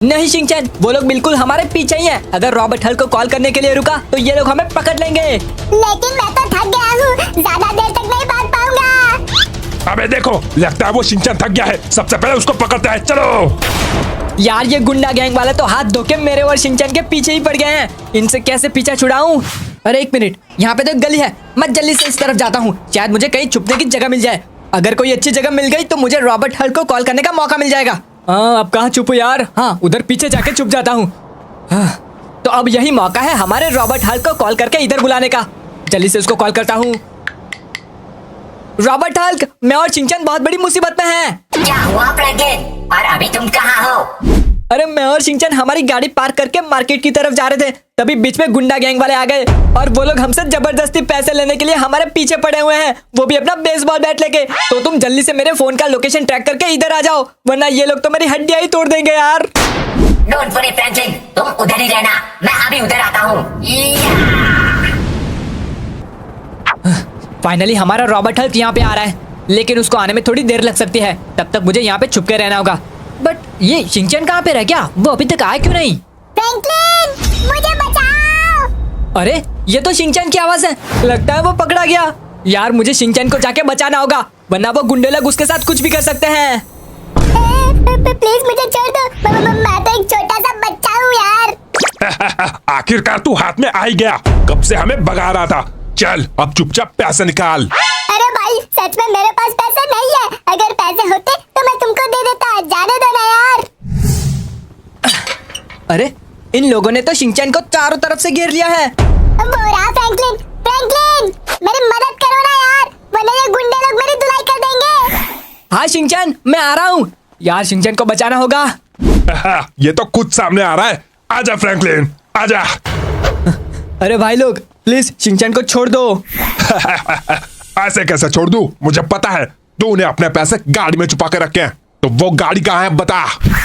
नहीं शिनचैन, वो लोग बिल्कुल हमारे पीछे ही हैं। अगर रॉबर्ट हल्क को कॉल करने के लिए रुका तो ये लोग हमें पकड़ लेंगे। लेकिन मैं तो थक गया हूँ, ज्यादा देर तक नहीं भाग पाऊंगा। अबे देखो, लगता है वो शिनचैन थक गया है। सबसे पहले उसको पकड़ते हैं, चलो। यार ये गुंडा गैंग वाले तो हाथ धो के मेरे और शिनचैन के पीछे ही पड़ गए हैं। इनसे कैसे पीछा छुड़ाऊं? अरे एक मिनट, यहाँ पे तो एक गली है, मैं जल्दी से इस तरफ जाता हूँ। शायद मुझे कहीं छुपने की जगह मिल जाए। अगर कोई अच्छी जगह मिल गई तो मुझे रॉबर्ट हल्क को कॉल करने का मौका मिल जाएगा। हाँ, अब कहाँ छुपूं यार? हाँ, उधर पीछे जाके छुप जाता हूँ। हाँ, तो अब यही मौका है हमारे रॉबर्ट हल्क को कॉल करके इधर बुलाने का। जल्दी से उसको कॉल करता हूँ। रॉबर्ट हल्क, मैं और शिनचैन बहुत बड़ी मुसीबत में हैं। क्या हुआ फ्रैंकलिन? और अभी तुम कहाँ हो? अरे मैं और शिनचैन हमारी गाड़ी पार्क करके मार्केट की तरफ जा रहे थे, तभी बीच में गुंडा गैंग वाले आ गए और वो लोग हमसे जबरदस्ती पैसे लेने के लिए हमारे पीछे पड़े हुए हैं, वो भी अपना बेसबॉल बैट लेके। तो तुम जल्दी से मेरे फोन का लोकेशन ट्रैक करके इधर आ जाओ, वरना ये लोग तो मेरी हड्डियां ही तोड़ देंगे यार। डोंट वरी फ्रैंकलिन, तुम उधर ही रहना, मैं अभी उधर आता हूँ। फाइनली हमारा रॉबर्ट हल्क यहाँ पे आ रहा है, लेकिन उसको आने में थोड़ी देर लग सकती है। तब तक मुझे यहाँ पे छुप के रहना होगा। बट ये शिनचैन कहाँ पे रह गया? वो अभी तक आया क्यों नहीं? फ्रैंकलिन, मुझे बचाओ। अरे ये तो शिनचैन की आवाज है, लगता है वो पकड़ा गया। यार मुझे शिनचैन को जाके बचाना होगा, वरना वो गुंडे लोग उसके साथ कुछ भी कर सकते हैं। प्लीज मुझे छोड़ दो, मैं तो एक छोटा सा बच्चा हूँ यार। आखिरकार तू हाथ में आ ही गया, कब से हमें भगा रहा था। चल अब चुपचाप पैसे निकाल। अरे भाई, सच में मेरे पास पैसे नहीं है। अगर पैसे होते तो मैं तुमको दे देता, जाने दो ना यार। अरे इन लोगों ने तो शिनचैन को चारों तरफ से घेर लिया है। वो रहा फ्रैंकलिन, फ्रैंकलिन मेरी मदद करो ना यार, वरना ये गुंडे लोग मेरी धुलाई कर देंगे। हाँ शिनचैन, मैं आ रहा हूँ। यार शिनचैन को बचाना होगा। ये तो खुद सामने आ रहा है। आजा फ्रैंकलिन, आजा। अरे भाई लोग, प्लीज शिनचैन को छोड़ दो। ऐसे कैसे छोड़ दूं? मुझे पता है तूने अपने पैसे गाड़ी में छुपा के रखे हैं। तो वो गाड़ी कहाँ है बता।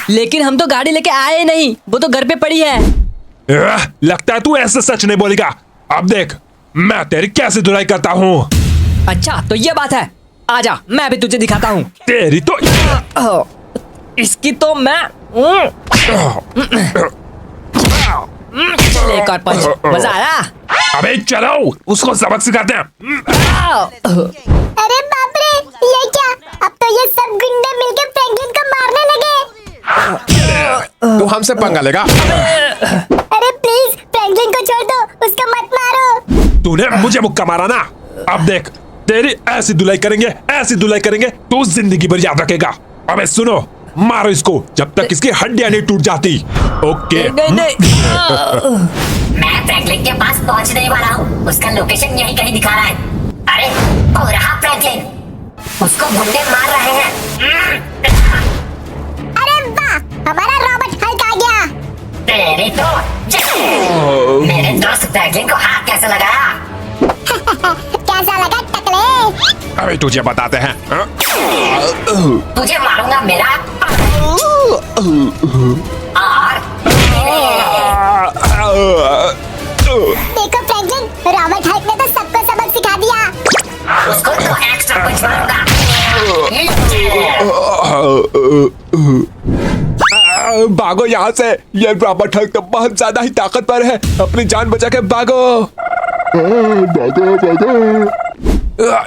लेकिन हम तो गाड़ी लेके आए नहीं, वो तो घर पे पड़ी है। लगता है तू ऐसे सच नहीं बोलेगा। अब देख मैं तेरी कैसे धुलाई करता हूँ। अच्छा तो ये बात है, आजा मैं भी तुझे दिखाता हूँ। तेरी तो इसकी तो मैं एक और पंच, मजा आया? अबे चलो उसको सबक सिखाते हैं। अरे बाप रे, ये क्या? अब तो ये सब गुंडे मिलके फ्रैंकलिन को मारने लगे। तू हमसे पंगा लेगा? अरे प्लीज फ्रैंकलिन को छोड़ दो, उसको मत मारो। तूने मुझे मुक्का मारा ना, अब देख तेरी ऐसी धुलाई करेंगे, ऐसी धुलाई करेंगे तू जिंदगी भर याद रखेगा। अबे सुनो, मारो इसको जब तक इसकी हड्डियां नहीं टूट जाती। ओके नहीं। मैं फ्रैंकलिन के पास पहुंचने ही वाला हूँ, उसका लोकेशन यही कहीं दिखा रहा है। अरे वो रहा फ्रैंकलिन, उसको गुंडे मार रहे हैं। अरे वाह, हमारा रॉबर्ट हल्क आ गया। तेरी तो मेरे दोस्त फ्रैंकलिन को हाथ कैसे लगाया? कैसा लगा टकले? अबे तुझे बताते हैं। तुझे मारूंगा मेरा और देखो फ्रैंकलिन, रॉबर्ट हल्क ने तो सबको सबक सिखा दिया। उसको तो एक्स्ट्रा पंच मारूंगा। भागो यहाँ से, ये रॉबर्ट हल्क तो बहुत ज्यादा ही ताकतवर है। अपनी जान बचा के भागो।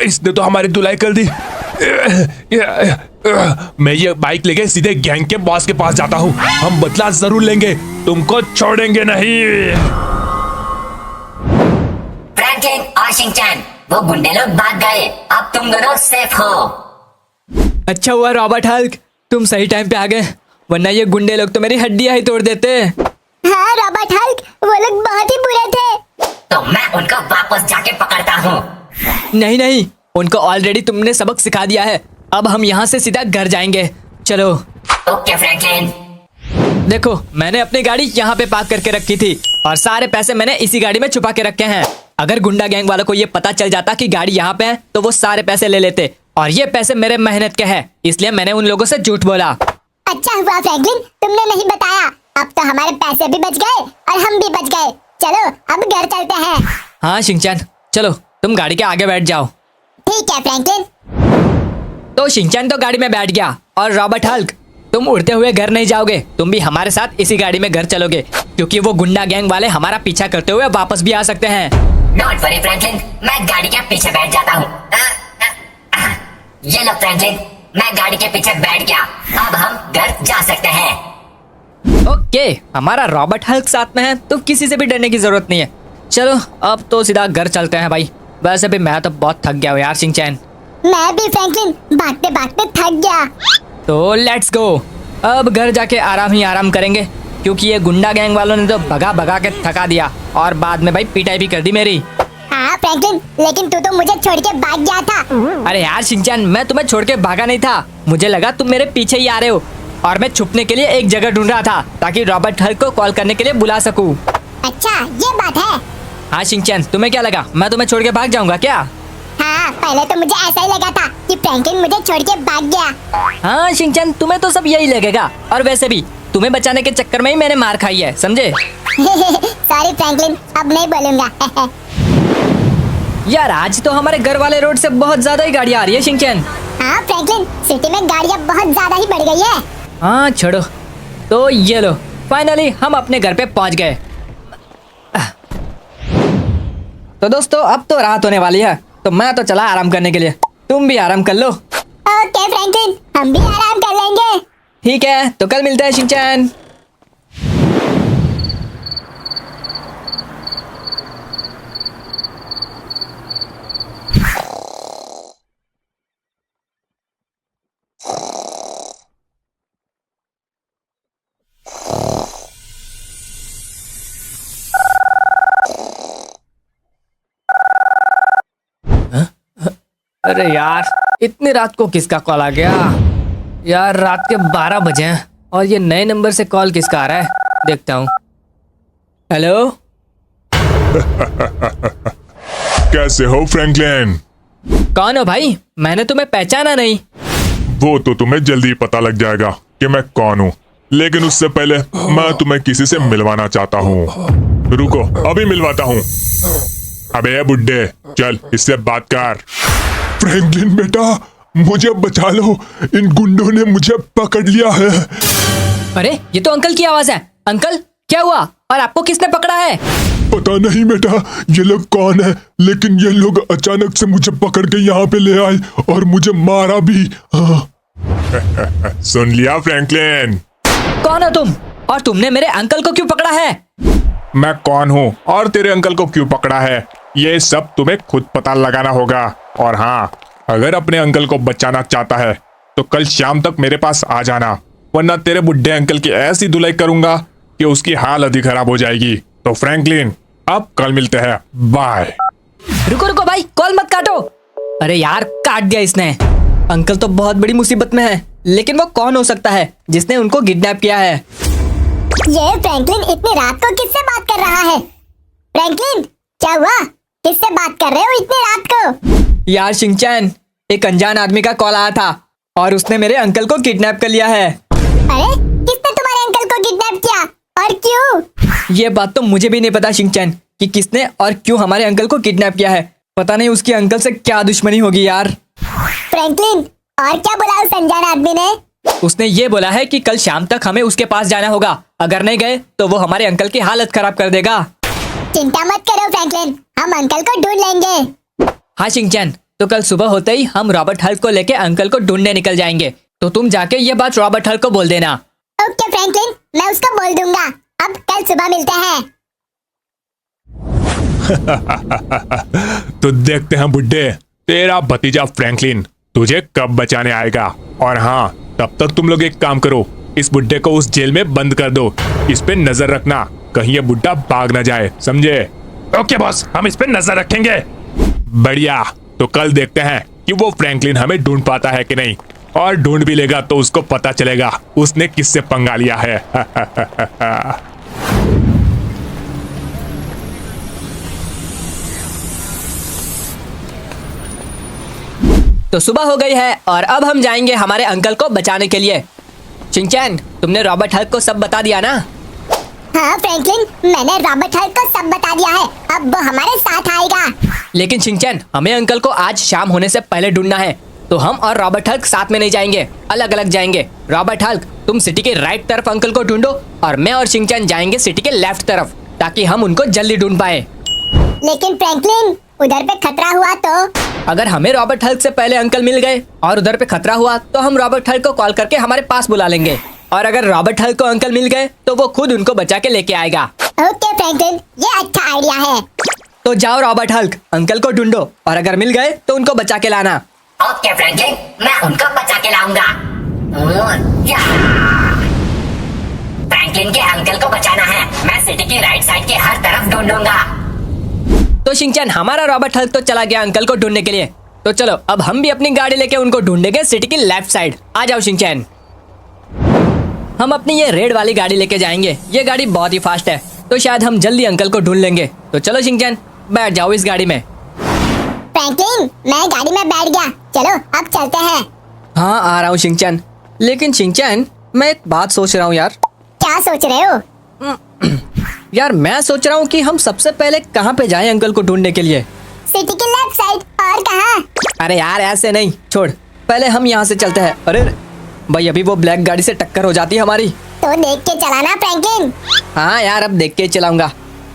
इसने तो हमारी धुलाई कर दी। मैं ये बाइक लेके सीधे गैंग के बॉस के पास जाता हूँ। हम बदला जरूर लेंगे, तुमको छोड़ेंगे नहीं। फ्रैंकलिन और शिनचैन, वो गुंडे लोग भाग गए, अब तुम दोनों सेफ हो। अच्छा हुआ रॉबर्ट हल्क, तुम सही टाइम पे आ गए, वरना ये गुंडे लोग तो मेरी हड्डियां ही तोड़ देते। हाँ रॉबर्ट हल्क, वो लोग बहुत ही बुरे थे। तो मैं उनको वापस जाके पकड़ता हूँ। नहीं, उनको ऑलरेडी तुमने सबक सिखा दिया है। अब हम यहाँ से सीधा घर जाएंगे, चलो। Okay Franklin. देखो मैंने अपनी गाड़ी यहाँ पे पार्क करके रखी थी और सारे पैसे मैंने इसी गाड़ी में छुपा के रखे हैं। अगर गुंडा गैंग वालों को ये पता चल जाता कि गाड़ी यहाँ पे है तो वो सारे पैसे ले लेते, और ये पैसे मेरे मेहनत के हैं, इसलिए मैंने उन लोगों से झूठ बोला। अच्छा हुआ फ्रैंकलिन, तुमने नहीं बताया। अब तो हमारे पैसे भी बच गए और हम भी बच गए। चलो अब घर चलते हैं। हाँ शिनचैन, चलो तुम गाड़ी के आगे बैठ जाओ। ठीक है फ्रैंकलिन। तो शिनचैन तो गाड़ी में बैठ गया और रॉबर्ट हल्क तुम उड़ते हुए घर नहीं जाओगे, तुम भी हमारे साथ इसी गाड़ी में घर चलोगे, क्योंकि वो गुंडा गैंग वाले हमारा पीछा करते हुए वापस भी आ सकते हैं। डोंट वरी फ्रैंकलिन, मैं गाड़ी के पीछे बैठ जाता हूँ। ये लो फ्रैंकलिन, मैं गाड़ी के पीछे बैठ गया। अब हम घर जा सकते हैं। ओके, हमारा रॉबर्ट हल्क साथ में है तो किसी से भी डरने की जरूरत नहीं है। चलो अब तो सीधा घर चलते हैं भाई। वैसे भी मैं तो बहुत थक गया हूँ यार शिनचैन। मैं भी फ्रैंकलिन, भागते भागते थक गया। तो लेट्स गो। अब घर जाके आराम ही आराम करेंगे, क्योंकि ये गुंडा गैंग वालों ने तो भगा भगा के थका दिया और बाद में भाई पिटाई भी कर दी मेरी। हाँ फ्रैंकलिन, लेकिन तू तो मुझे छोड़ के भाग गया था। अरे यार शिनचैन, मैं तुम्हें छोड़ के भागा नहीं था, मुझे लगा तुम मेरे पीछे ही आ रहे हो और मैं छुपने के लिए एक जगह ढूंढ रहा था ताकि रॉबर्ट हल्क को कॉल करने के लिए बुला सकूं। अच्छा ये बात है। हाँ शिनचैन, तुम्हें क्या लगा मैं तुम्हें छोड़ के भाग जाऊंगा क्या? हाँ, पहले तो मुझे ऐसा ही लगा था कि फ्रैंकलिन मुझे छोड़ के भाग गया। हाँ शिनचैन, तुम्हें तो सब यही लगेगा, और वैसे भी तुम्हें बचाने के चक्कर में ही मैंने मार खाई है, समझे? सॉरी फ्रैंकलिन, अब नहीं बोलूंगा। यार आज तो हमारे घर वाले रोड से बहुत ज्यादा ही गाड़ियाँ आ रही है शिनचैन। हाँ फ्रैंकलिन, सिटी में गाड़ियाँ बहुत ज्यादा ही बढ़ गई है। हाँ छोड़ो, तो ये लो फाइनली हम अपने घर पे पहुंच गए। तो दोस्तों अब तो रात होने वाली है, तो मैं तो चला आराम करने के लिए, तुम भी आराम कर लो। ओके फ्रैंकलिन, हम भी आराम कर लेंगे। ठीक है, तो कल मिलते हैं शिनचैन। अरे यार, इतनी रात को किसका कॉल आ गया यार? रात के 12 बजे हैं और ये नए नंबर से कॉल किसका आ रहा है, देखता हूँ। हेलो। कैसे हो फ्रैंकलिन? कौन हो भाई? मैंने तुम्हें पहचाना नहीं। वो तो तुम्हें जल्दी पता लग जाएगा कि मैं कौन हूँ, लेकिन उससे पहले मैं तुम्हें किसी से मिलवाना चाहता हूँ। रुको, अभी मिलवाता हूँ। अबे बुड्ढे, चल इससे बात कर। फ्रैंकलिन बेटा, मुझे बचा लो, इन गुंडों ने मुझे पकड़ लिया है। अरे ये तो अंकल की आवाज है। अंकल क्या हुआ और आपको किसने पकड़ा है? पता नहीं बेटा ये लोग कौन है, लेकिन ये लोग अचानक से मुझे पकड़ के यहाँ पे ले आए और मुझे मारा भी। सुन लिया फ्रैंकलिन? कौन हो तुम और तुमने मेरे अंकल को क्यों पकड़ा है? मैं कौन हूँ और तेरे अंकल को क्यों पकड़ा है, ये सब तुम्हें खुद पता लगाना होगा। और हाँ, अगर अपने अंकल को बचाना चाहता है तो कल शाम तक मेरे पास आ जाना, वरना तेरे बुड्ढे अंकल की ऐसी धुलाई करूंगा कि उसकी हालत ही खराब हो जाएगी। तो फ्रैंकलिन, अब कल मिलते हैं, बाय। रुको रुको भाई, कॉल मत काटो। अरे यार, काट दिया इसने। अंकल तो बहुत बड़ी मुसीबत में है, लेकिन वो कौन हो सकता है जिसने उनको किडनैप किया है? ये फ्रैंकलिन इतनी रात को किससे बात कर रहा है? फ्रैंकलिन क्या हुआ? किससे बात कर रहे हो इतनी रात को? यार शिनचैन, एक अनजान आदमी का कॉल आया था और उसने मेरे अंकल को किडनैप कर लिया है। अरे किसने तुम्हारे अंकल को किडनैप किया और क्यों? ये बात तो मुझे भी नहीं पता शिनचैन कि किसने और क्यों हमारे अंकल को किडनैप किया है। पता नहीं उसके अंकल से क्या दुश्मनी होगी यार। फ्रैंकलिन, और क्या बोला उस अनजान आदमी ने? उसने ये बोला है कि कल शाम तक हमें उसके पास जाना होगा, अगर नहीं गए तो वो हमारे अंकल की हालत खराब कर देगा। चिंता मत करो फ्रैंकलिन, हम अंकल को ढूंढ लेंगे। हाँ शिनचैन, तो कल सुबह होते ही हम रॉबर्ट हल्क को लेके अंकल को ढूंढने निकल जाएंगे, तो तुम जाके ये बात रॉबर्ट हल्क को बोल देना। ओके फ्रैंकलिन, मैं उसको बोल दूंगा। अब कल सुबह मिलते हैं। तो देखते हैं बुड्ढे, तेरा भतीजा फ्रैंकलिन तुझे कब बचाने आएगा। और हाँ, तब तक तुम लोग एक काम करो, इस बुड्ढे को उस जेल में बंद कर दो। इस पे नजर रखना, कहीं ये बुड्ढा भाग ना जाए, समझे? ओके बॉस, हम इस पे नजर रखेंगे। बढ़िया, तो कल देखते हैं कि वो फ्रैंकलिन हमें ढूंढ पाता है कि नहीं, और ढूंढ भी लेगा तो उसको पता चलेगा उसने किससे पंगा लिया है। तो सुबह हो गई है और अब हम जाएंगे हमारे अंकल को बचाने के लिए। शिनचैन, तुमने रॉबर्ट हल्क को सब बता दिया ना? हाँ फ्रैंकलिन, मैंने रॉबर्ट हल्क को सब बता दिया है, अब वो हमारे साथ आएगा। लेकिन शिनचैन, हमें अंकल को आज शाम होने से पहले ढूंढना है, तो हम और रॉबर्ट हल्क साथ में नहीं जाएंगे, अलग अलग जाएंगे। रॉबर्ट हल्क, तुम सिटी के राइट तरफ अंकल को ढूंढो और मैं और शिनचैन जाएंगे सिटी के लेफ्ट तरफ, ताकि हम उनको जल्दी ढूंढ पाए। लेकिन फ्रैंकलिन, उधर पे खतरा हुआ तो? अगर हमें रॉबर्ट हल्क से पहले अंकल मिल गए और उधर पे खतरा हुआ तो हम रॉबर्ट हल्क को कॉल करके हमारे पास बुला लेंगे, और अगर रॉबर्ट हल्क को अंकल मिल गए तो वो खुद उनको बचा के लेके आएगा। ओके फ्रैंकलिन, ये अच्छा आइडिया है। तो जाओ रॉबर्ट हल्क, अंकल को ढूंढो और अगर मिल गए तो उनको बचा के लाना। ओके फ्रैंकलिन, मैं उनको बचा के लाऊंगा। या! फ्रैंकलिन के अंकल को बचाना है। मैं सिटी की राइट साइड के हर तरफ ढूंढूंगा। तो शिनचैन, हमारा रॉबर्ट हल्क तो चला गया अंकल को ढूंढने के लिए, तो चलो अब हम भी अपनी गाड़ी लेके उनको ढूंढेंगे सिटी की लेफ्ट साइड। आ जाओ शिनचैन, हम अपनी ये रेड वाली गाड़ी लेके जाएंगे। ये गाड़ी बहुत ही फास्ट है, तो शायद हम जल्दी अंकल को ढूंढ लेंगे। तो चलो शिनचैन, बैठ जाओ इस गाड़ी में। फ्रैंकलिन, मैं गाड़ी में बैठ गया, चलो अब चलते हैं। हाँ आ रहा हूँ शिनचैन। लेकिन शिनचैन, मैं एक बात सोच रहा हूँ यार। क्या सोच रहे हो? यार मैं सोच रहा हूँ कि हम सबसे पहले कहाँ पे जाएं अंकल को ढूंढने के लिए। सिटी के लेफ्ट साइड, और कहाँ? अरे यार ऐसे नहीं, छोड़, पहले हम यहाँ से चलते हैं। अरे भाई, अभी वो ब्लैक गाड़ी से टक्कर हो जाती है हमारी। तो देख के चलाना फ्रैंकलिन। हाँ यार, अब देख के ही चलाऊंगा।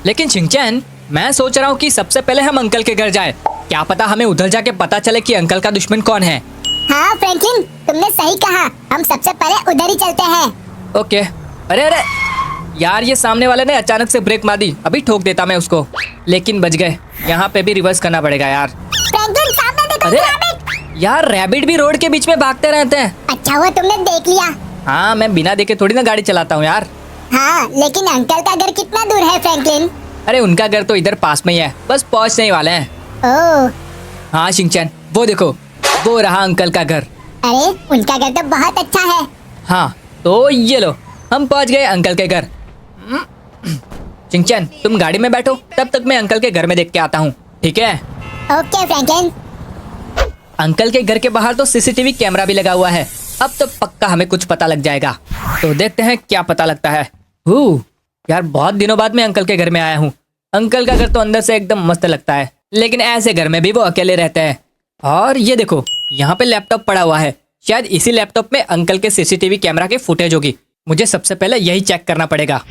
लेकिन शिनचैन, मैं सोच रहा हूँ कि सबसे पहले हम अंकल के घर जाए। क्या पता हमें उधर जाके पता चले कि अंकल का दुश्मन कौन है। हाँ फ्रैंकलिन, तुमने सही कहा, हम सबसे पहले उधर ही चलते हैं। ओके। अरे अरे यार, ये सामने वाले ने अचानक से ब्रेक मार दी, अभी ठोक देता मैं उसको, लेकिन बच गए। यहाँ पे भी रिवर्स करना पड़ेगा यार। फ्रैंकलिन, सामने देखो, अरे रैबिट। यार, रैबिट भी रोड के बीच में भागते रहते हैं। अच्छा हुआ तुमने देख लिया। हाँ, मैं बिना देखे थोड़ी ना गाड़ी चलाता हूँ यार। हाँ, लेकिन अंकल का घर कितना दूर है फ्रैंकलिन? अरे उनका घर तो इधर पास में ही है, बस पहुँचने ही वाले हैं। ओह, हाँ शिनचैन, वो देखो, वो रहा अंकल का घर। अरे उनका घर तो बहुत अच्छा है। हाँ, तो ये लो, हम पहुँच गए अंकल के घर। शिनचैन, तुम गाड़ी में बैठो, तब तक मैं अंकल के घर में देख के आता हूँ, ठीक है? Okay Franklin. अंकल के घर के बाहर तो सीसीटीवी कैमरा भी लगा हुआ है। अब तो पक्का हमें कुछ पता लग जाएगा। तो देखते हैं क्या पता लगता है। यार, बहुत दिनों बाद मैं अंकल के घर में आया हूँ। अंकल का घर तो अंदर से एकदम मस्त लगता है, लेकिन ऐसे घर में भी वो अकेले रहते हैं। और ये देखो, यहाँ पे लैपटॉप पड़ा हुआ है। शायद इसी लैपटॉप में अंकल के सीसीटीवी कैमरा की फुटेज होगी। मुझे सबसे पहले यही चेक करना पड़ेगा।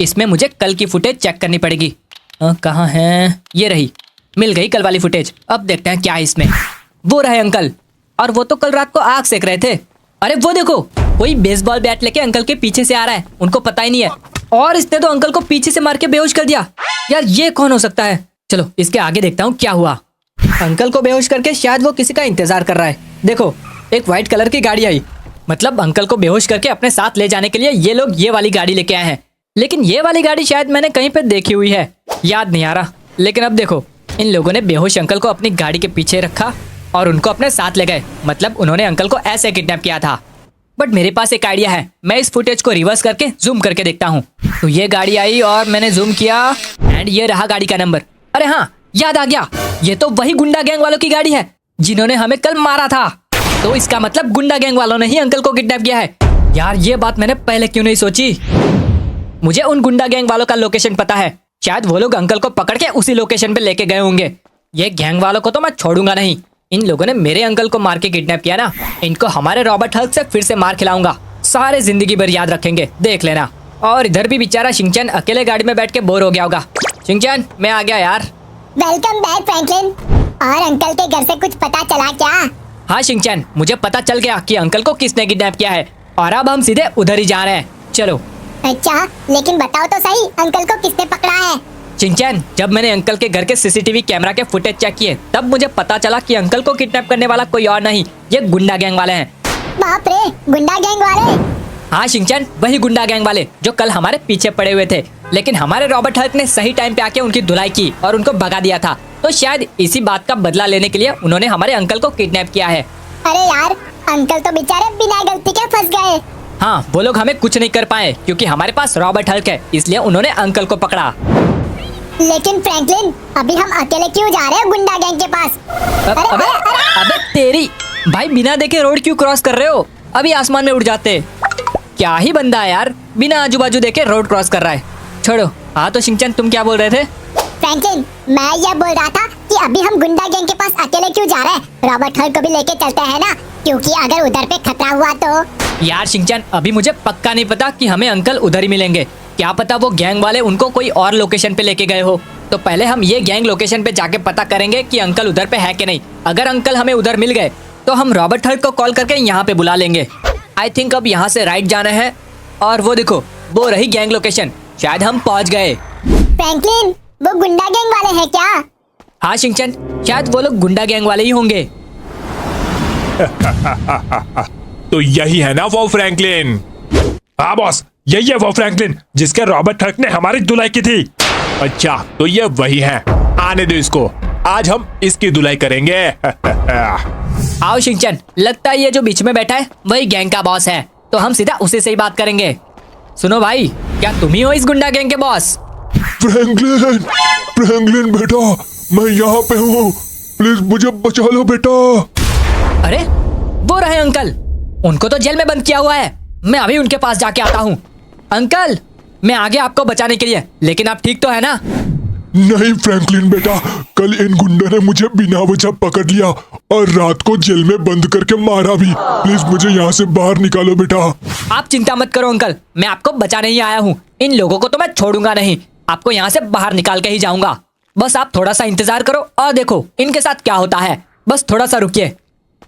इसमें मुझे कल की फुटेज चेक करनी पड़ेगी। कहाँ है? ये रही, मिल गई कल वाली फुटेज। अब देखते हैं क्या है इसमें। वो रहे अंकल, और वो तो कल रात को आग सेक रहे थे। अरे वो देखो, कोई बेसबॉल बैट लेके अंकल के पीछे से आ रहा है, उनको पता ही नहीं है, और इसने तो अंकल को पीछे से मार के बेहोश कर दिया। यार ये कौन हो सकता है? चलो इसके आगे देखता हूँ क्या हुआ। अंकल को बेहोश करके शायद वो किसी का इंतजार कर रहा है। देखो, एक व्हाइट कलर की गाड़ी आई, मतलब अंकल को बेहोश करके अपने साथ ले जाने के लिए ये लोग ये वाली गाड़ी लेके आए हैं। लेकिन ये वाली गाड़ी शायद मैंने कहीं पे देखी हुई है, याद नहीं आ रहा। लेकिन अब देखो, इन लोगों ने बेहोश अंकल को अपनी गाड़ी के पीछे रखा और उनको अपने साथ ले गए। मतलब उन्होंने अंकल को ऐसे किडनैप किया था। बट मेरे पास एक आइडिया है, मैं इस फुटेज को रिवर्स करके जूम करके देखता हूँ। तो ये गाड़ी आई और मैंने जूम किया, एंड ये रहा गाड़ी का नंबर। अरे हाँ, याद आ गया, ये तो वही गुंडा गैंग वालों की गाड़ी है जिन्होंने हमें कल मारा था। तो इसका मतलब गुंडा गैंग वालों ने ही अंकल को किडनैप किया है। यार ये बात मैंने पहले क्यों नहीं सोची? मुझे उन गुंडा गैंग वालों का लोकेशन पता है। शायद वो लोग अंकल को पकड़ के उसी लोकेशन पे लेके गए होंगे। ये गैंग वालों को तो मैं छोड़ूंगा नहीं। इन लोगों ने मेरे अंकल को मार के किडनैप किया ना, इनको हमारे रॉबर्ट हल्क से फिर से मार खिलाऊंगा। सारे जिंदगी भर याद रखेंगे, देख लेना। और इधर भी बेचारा शिनचैन अकेले गाड़ी में बैठ के बोर हो गया होगा। शिनचैन, मैं आ गया यार। Welcome back Franklin. और अंकल के घर से कुछ पता चला क्या? हाँ शिनचैन, मुझे पता चल गया कि अंकल को किसने किडनैप किया है, और अब हम सीधे उधर ही जा रहे हैं। चलो। अच्छा, लेकिन बताओ तो सही, अंकल को किसने पकड़ा है? शिनचैन, जब मैंने अंकल के घर के सीसीटीवी कैमरा के फुटेज चेक किए, तब मुझे पता चला कि अंकल को किडनैप करने वाला कोई और नहीं, ये गुंडा गैंग वाले हैं। बाप रे, गुंडा गैंग वाले? हाँ शिनचैन, वही गुंडा गैंग वाले जो कल हमारे पीछे पड़े हुए थे। लेकिन हमारे रॉबर्ट हल्क ने सही टाइम पे आके उनकी धुलाई की और उनको भगा दिया था। तो शायद इसी बात का बदला लेने के लिए उन्होंने हमारे अंकल को किडनैप किया है। अरे यार, अंकल तो बेचारे बिना गलती के फंस गए। हाँ, वो लोग हमें कुछ नहीं कर पाए क्योंकि हमारे पास रॉबर्ट हल्क है, इसलिए उन्होंने अंकल को पकड़ा। लेकिन फ्रैंकलिन, अभी हम अकेले क्यों जा रहे हैं गुंडा गैंग के पास? अबे तेरी भाई, बिना देखे रोड क्यों क्रॉस कर रहे हो? अभी आसमान में उड़ जाते। क्या ही बंदा है यार, बिना आजू बाजू देखे रोड क्रॉस कर रहा है। छोड़ो। हाँ तो शिनचैन, तुम क्या बोल रहे थे? फ्रैंकलिन, मैं ये बोल रहा था कि अभी हम गुंडा गैंग के पास अकेले क्यों जा रहे हैं? रॉबर्ट हल्क को भी लेके चलते हैं ना, क्योंकि अगर उधर पे खतरा हुआ तो। यार शिनचैन, अभी मुझे पक्का नहीं पता कि हमें अंकल उधर ही मिलेंगे। क्या पता वो गैंग वाले उनको कोई और लोकेशन पे लेके गए हो। तो पहले हम ये गैंग लोकेशन पे जाके पता करेंगे कि अंकल उधर पे है कि नहीं। अगर अंकल हमें उधर मिल गए तो हम रॉबर्ट हल्क को कॉल करके यहाँ पे बुला लेंगे। आई थिंक अब यहाँ से राइट जाना है, और वो देखो, वो रही गैंग लोकेशन। शायद हम पहुँच गए। फ्रैंकलिन, वो गुंडा गैंग वाले हैं क्या? हाँ शिनचैन, शायद वो लोग गुंडा गैंग वाले ही होंगे। तो यही है ना वो फ्रैंकलिन? हाँ बॉस, यही है वो फ्रैंकलिन जिसके रॉबर्ट हल्क ने हमारी धुलाई की थी। अच्छा, तो ये वही है। आने दो इसको, आज हम इसकी धुलाई करेंगे। आओ शिनचैन, लगता है ये जो बीच में बैठा है वही गैंग का बॉस है, तो हम सीधा उसी से ही बात करेंगे। सुनो भाई, क्या तुम ही हो इस गुंडा गैंग के बॉस? फ्रैंकलिन, फ्रैंकलिन बेटा, मैं यहाँ पे हूँ, प्लीज मुझे बचा लो बेटा। अरे वो रहे अंकल, उनको तो जेल में बंद किया हुआ है। मैं अभी उनके पास जाके आता हूँ। अंकल, मैं आ गया आपको बचाने के लिए, लेकिन आप ठीक तो है ना? नहीं फ्रैंकलिन बेटा, कल इन गुंडों ने मुझे बिना वजह पकड़ लिया और रात को जेल में बंद करके मारा भी। प्लीज मुझे यहाँ से बाहर निकालो बेटा। आप चिंता मत करो अंकल, मैं आपको बचाने ही आया हूँ। इन लोगों को तो मैं छोड़ूंगा नहीं, आपको यहाँ से बाहर निकाल के ही जाऊंगा। बस आप थोड़ा सा इंतजार करो और देखो इनके साथ क्या होता है। बस थोड़ा सा रुकिए।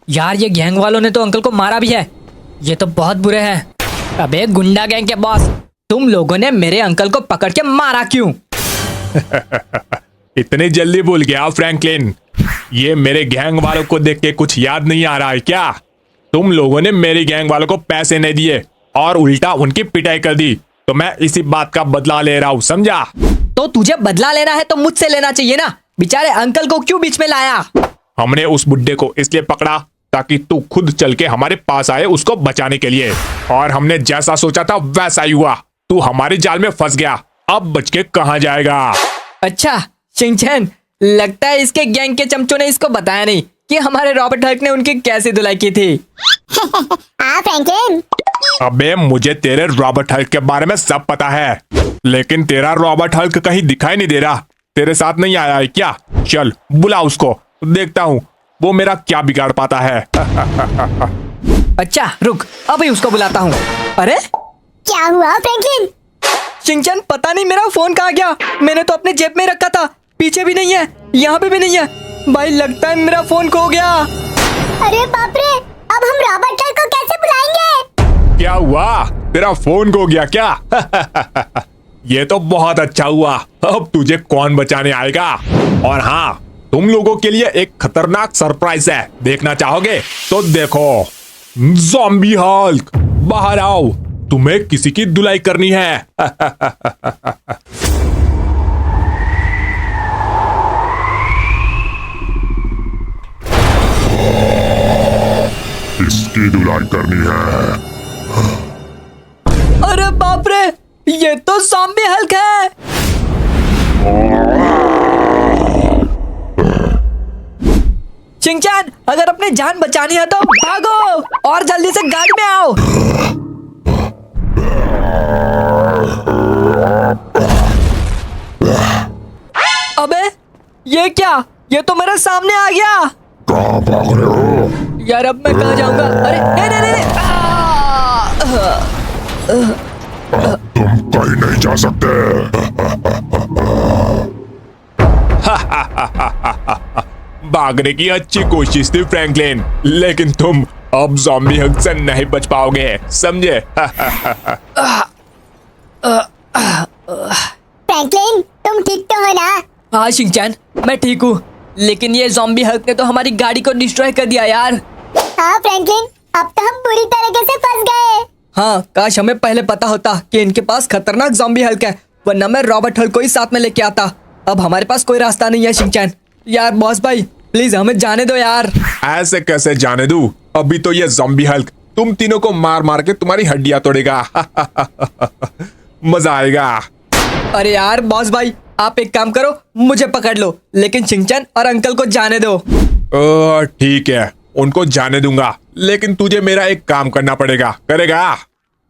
यार, ये गैंग वालों ने तो अंकल को मारा भी है। ये तो बहुत बुरे हैं। अबे गुंडा गैंग के बॉस, तुम लोगों ने मेरे अंकल को पकड़ के मारा क्यों? इतनी जल्दी भूल गया फ्रैंकलिन? ये मेरे गैंग वालों को देख के कुछ याद नहीं आ रहा है क्या? तुम लोगों ने मेरी गैंग वालों को पैसे नहीं दिए और उल्टा उनकी पिटाई कर दी, तो मैं इसी बात का बदला ले रहा हूँ, समझा? तो तुझे बदला लेना है तो मुझसे लेना चाहिए ना। बेचारे अंकल को क्यों बीच में लाया? हमने उस बुड्ढे को इसलिए पकड़ा ताकि तू खुद चल के हमारे पास आए उसको बचाने के लिए, और हमने जैसा सोचा था वैसा ही हुआ। तू हमारे जाल में फंस गया, अब बच के कहाँ जाएगा? अच्छा शिनचैन, लगता है इसके गैंग के चमचों ने इसको बताया नहीं कि हमारे रॉबर्ट हल्क ने उनकी कैसी धुलाई की थी। फ्रैंकलिन, अबे मुझे तेरे रॉबर्ट हल्क के बारे में सब पता है, लेकिन तेरा रॉबर्ट हल्क कहीं दिखाई नहीं दे रहा। तेरे साथ नहीं आया है क्या? चल बुला उसको, देखता हूँ वो मेरा क्या बिगाड़ पाता है। अच्छा रुक, अभी उसको बुलाता हूँ। अरे क्या हुआ फ्रैंकलिन? शिनचैन, पता नहीं मेरा फोन कहाँ गया। मैंने तो अपने जेब में रखा था, पीछे भी नहीं है, यहाँ पे भी नहीं है। भाई लगता है मेरा फोन खो गया। अरे बाप रे, अब हम रॉबर्ट हल्क को कैसे बुलाएंगे? क्या हुआ? तेरा फोन खो गया क्या? ये तो बहुत अच्छा हुआ। अब तुझे कौन बचाने आएगा? और हाँ, तुम लोगों के लिए एक खतरनाक सरप्राइज है, देखना चाहोगे? तो देखो, ज़ॉम्बी हल्क, बाहर आओ, तुम्हें किसी की धुलाई करनी है। इसकी धुलाई करनी है। अरे बाप रे, ये तो ज़ॉम्बी हल्क है। शिनचैन, अगर अपनी जान बचानी है तो भागो और जल्दी से गाड़ी में आओ। अबे ये क्या? ये तो मेरे सामने आ गया। कहाँ भाग रहे हो? यार अब मैं कहाँ जाऊंगा? अरे नहीं नहीं नहीं, नहीं। तुम कहीं नहीं जा सकते। भागने की अच्छी कोशिश थी फ्रैंकलिन, लेकिन तुम अब ज़ॉम्बी हल्क से नहीं बच पाओगे, समझे? फ्रैंकलिन, तुम ठीक तो हो ना? हाँ शिनचैन, मैं ठीक हूँ, लेकिन ये ज़ॉम्बी हल्क ने तो हमारी गाड़ी को डिस्ट्रॉय कर दिया यार। हाँ फ्रैंकलिन, अब तो हम पूरी तरीके से फंस गए। हाँ, काश हमें पहले पता होता कि इनके पास खतरनाक ज़ॉम्बी हल्क है, वरना मैं रॉबर्ट हल्क को ही साथ में लेके आता। अब हमारे पास कोई रास्ता नहीं है शिनचैन। यार बॉस भाई, प्लीज हमें जाने दो यार। ऐसे कैसे जाने दूं? अभी तो ये ज़ॉम्बी हल्क तुम तीनों को मार मार के तुम्हारी हड्डियां तोड़ेगा। मजा आएगा। अरे यार बॉस भाई, आप एक काम करो, मुझे पकड़ लो, लेकिन शिनचैन और अंकल को जाने दो। ठीक है, उनको जाने दूंगा, लेकिन तुझे मेरा एक काम करना पड़ेगा। करेगा?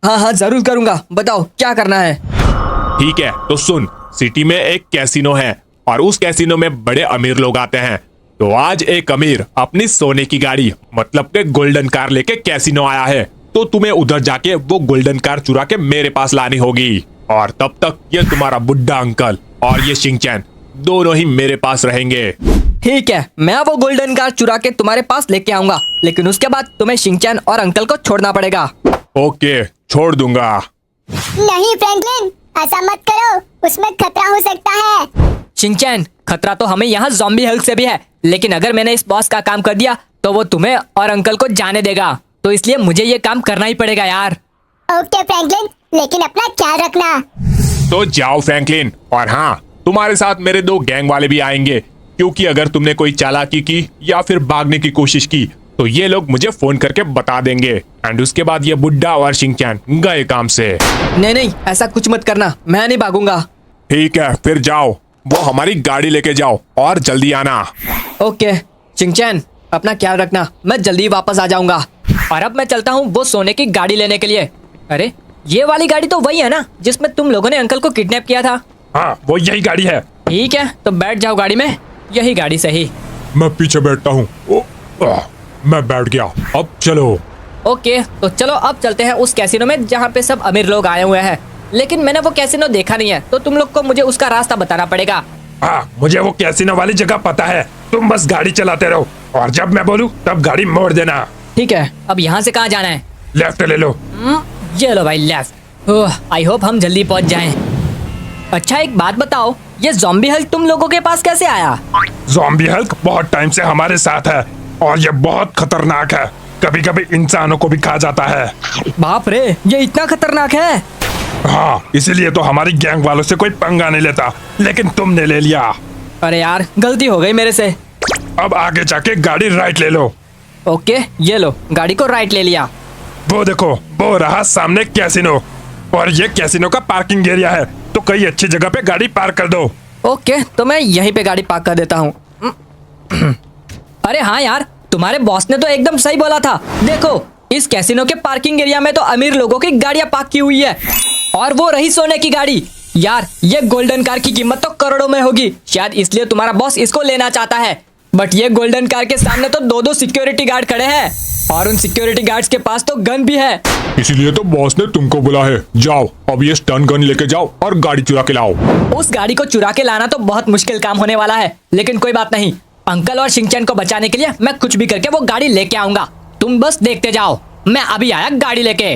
हाँ हाँ जरूर करूंगा, बताओ क्या करना है। ठीक है, तो सुन, सिटी में एक कैसीनो है और उस कैसीनो में बड़े अमीर लोग आते हैं। तो आज एक अमीर अपनी सोने की गाड़ी मतलब के गोल्डन कार लेके कैसीनो आया है, तो तुम्हें उधर जाके वो गोल्डन कार चुरा के मेरे पास लानी होगी। और तब तक ये तुम्हारा बुड्ढा अंकल और ये शिनचैन दोनों ही मेरे पास रहेंगे। ठीक है, मैं वो गोल्डन कार चुरा के तुम्हारे पास लेके आऊंगा, लेकिन उसके बाद तुम्हें शिनचैन और अंकल को छोड़ना पड़ेगा। ओके, छोड़ दूंगा। नहीं फ्रैंकलिन, ऐसा मत करो, उसमें खतरा हो सकता है। शिनचैन, खतरा तो हमें यहाँ ज़ॉम्बी हल्क से भी है, लेकिन अगर मैंने इस बॉस का काम कर दिया तो वो तुम्हें और अंकल को जाने देगा, तो इसलिए मुझे ये काम करना ही पड़ेगा यार। ओके फ्रैंकलिन, लेकिन अपना ख्याल रखना। तो जाओ फ्रैंकलिन, और हाँ, तुम्हारे साथ मेरे 2 गैंग वाले भी आएंगे, क्योंकि अगर तुमने कोई चालाकी की या फिर भागने की कोशिश की तो ये लोग मुझे फोन करके बता देंगे। एंड उसके बाद ये बुड्ढा और शिनचैन गए काम से। नहीं नहीं, ऐसा कुछ मत करना, मैं नहीं भागूंगा। ठीक है, फिर जाओ, वो हमारी गाड़ी लेके जाओ और जल्दी आना। ओके शिनचैन, अपना ख्याल रखना, मैं जल्दी वापस आ जाऊंगा। और अब मैं चलता हूँ वो सोने की गाड़ी लेने के लिए। अरे ये वाली गाड़ी तो वही है ना जिसमें तुम लोगों ने अंकल को किडनैप किया था? हाँ, वो यही गाड़ी है। ठीक है, तो बैठ जाओ गाड़ी में, यही गाड़ी सही। मैं पीछे बैठता हूँ। मैं बैठ गया, अब चलो। ओके, तो चलो अब चलते हैं उस कैसीनो में जहाँ पे सब अमीर लोग आए हुए हैं। लेकिन मैंने वो कैसीनो देखा नहीं है, तो तुम लोग को मुझे उसका रास्ता बताना पड़ेगा। हाँ, मुझे वो कैसीनो वाली जगह पता है, तुम बस गाड़ी चलाते रहो और जब मैं बोलूँ तब गाड़ी मोड़ देना। ठीक है, अब यहाँ से कहाँ जाना है? लेफ्ट ले लो। ये लो भाई लेफ्ट। आई होप हम जल्दी पहुँच जाएं। अच्छा एक बात बताओ, ये ज़ॉम्बी हल्क तुम लोगों के पास कैसे आया? ज़ॉम्बी हल्क बहुत टाइम से हमारे साथ है और ये बहुत खतरनाक है, कभी कभी इंसानों को भी खा जाता है। बाप रे, ये इतना खतरनाक है? हाँ, इसीलिए तो हमारी गैंग वालों से कोई पंगा नहीं लेता, लेकिन तुमने ले लिया। अरे यार, गलती हो गई मेरे से। अब आगे जाके गाड़ी राइट ले लो। ओके, ये लो, गाड़ी को राइट ले लिया। वो देखो, वो रहा सामने कैसीनो, और ये कैसीनो का पार्किंग एरिया है, तो कई अच्छी जगह पे गाड़ी पार्क कर दो। ओके, तो मैं यहीं पे गाड़ी पार्क कर देता हूँ। अरे हाँ यार, तुम्हारे बॉस ने तो एकदम सही बोला था। देखो, इस कैसीनो के पार्किंग एरिया में तो अमीर लोगों की गाड़ियां पार्क की हुई है, और वो रही सोने की गाड़ी। यार, ये गोल्डन कार की कीमत तो करोड़ों में होगी, शायद इसलिए तुम्हारा बॉस इसको लेना चाहता है। बट ये गोल्डन कार के सामने तो 2-2 सिक्योरिटी गार्ड खड़े हैं, और उन सिक्योरिटी गार्ड्स के पास तो गन भी है। इसीलिए तो बॉस ने तुमको बुला है। जाओ, अब ये स्टन गन लेके जाओ और गाड़ी चुरा के लाओ। उस गाड़ी को चुरा के लाना तो बहुत मुश्किल काम होने वाला है, लेकिन कोई बात नहीं, अंकल और शिनचैन को बचाने के लिए मैं कुछ भी करके वो गाड़ी लेके आऊंगा। तुम बस देखते जाओ, मैं अभी आया गाड़ी लेके।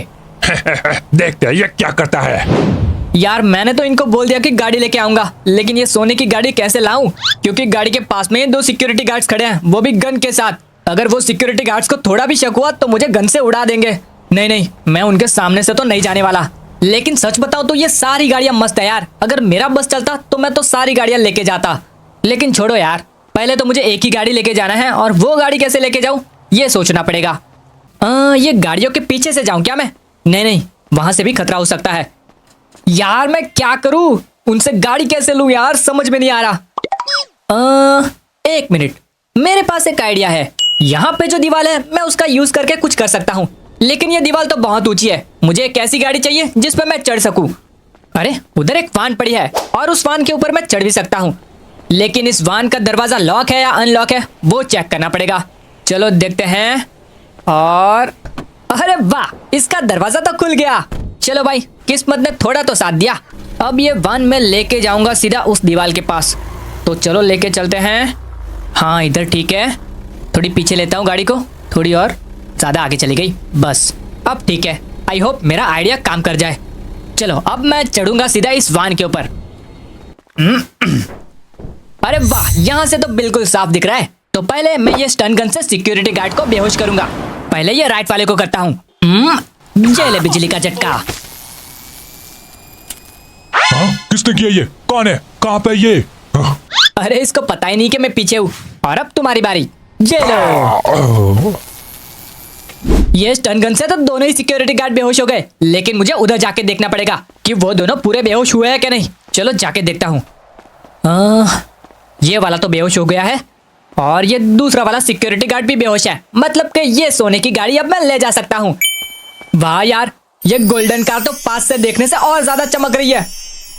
देखते हैं ये क्या करता है। यार, मैंने तो इनको बोल दिया कि गाड़ी लेके आऊंगा, लेकिन ये सोने की गाड़ी कैसे लाऊं? क्योंकि गाड़ी के पास में 2 सिक्योरिटी गार्ड्स खड़े हैं, वो भी गन के साथ। अगर वो सिक्योरिटी गार्ड्स को थोड़ा भी शक हुआ तो मुझे गन से उड़ा देंगे। नहीं नहीं, मैं उनके सामने से तो नहीं जाने वाला। लेकिन सच बताओ तो ये सारी गाड़ियां मस्त है यार। अगर मेरा बस चलता तो मैं तो सारी गाड़ियां लेके जाता। लेकिन छोड़ो यार, पहले तो मुझे एक ही गाड़ी लेके जाना है, और वो गाड़ी कैसे लेके जाऊं ये सोचना पड़ेगा। ये गाड़ियों के पीछे से जाऊं क्या मैं? नहीं नहीं, वहां से भी खतरा हो सकता है। यार मैं क्या करूं, उनसे गाड़ी कैसे लूं यार, समझ में नहीं आ रहा। एक मिनट, मेरे पास एक आइडिया है। यहाँ पे जो दीवार है मैं उसका यूज करके कुछ कर सकता हूँ, लेकिन ये दीवार तो बहुत ऊंची है। मुझे एक ऐसी गाड़ी चाहिए जिस पे मैं चढ़ सकूं। अरे उधर एक वान पड़ी है, और उस वान के ऊपर मैं चढ़ भी सकता हूँ, लेकिन इस वान का दरवाजा लॉक है या अनलॉक है वो चेक करना पड़ेगा। चलो देखते हैं। और अरे वाह, इसका दरवाजा तो खुल गया। चलो भाई, किस्मत ने थोड़ा तो साथ दिया। अब ये वान मैं लेके जाऊंगा सीधा उस दीवार के पास। तो चलो लेके चलते हैं। हाँ, इधर ठीक है। थोड़ी पीछे लेता हूँ गाड़ी को, थोड़ी और ज़्यादा आगे चली गई, बस अब ठीक है। आई होप मेरा आइडिया काम कर जाए। चलो अब मैं चढ़ूंगा सीधा इस वान के ऊपर। अरे वाह, यहाँ से तो बिल्कुल साफ दिख रहा है। तो पहले मैं ये स्टन गन से सिक्योरिटी गार्ड को बेहोश करूंगा। पहले ये राइट वाले को करता हूँ। ये ले बिजली का झटका। हाँ, किसने किया ये? कौन है? कहाँ पे ये? हाँ। अरे इसको पता ही नहीं कि मैं पीछे हूँ। और अब तुम्हारी बारी, ये लो। ये स्टन गन से तो दोनों ही सिक्योरिटी गार्ड बेहोश हो गए, लेकिन मुझे उधर जाके देखना पड़ेगा कि वो दोनों पूरे बेहोश हुए हैं कि नहीं। चलो जाके देखता हूँ। ये वाला तो बेहोश हो गया है, और ये दूसरा वाला सिक्योरिटी गार्ड भी बेहोश है। मतलब कि ये सोने की गाड़ी अब मैं ले जा सकता हूँ। वाह यार, ये गोल्डन कार तो पास से देखने से और ज्यादा चमक रही है।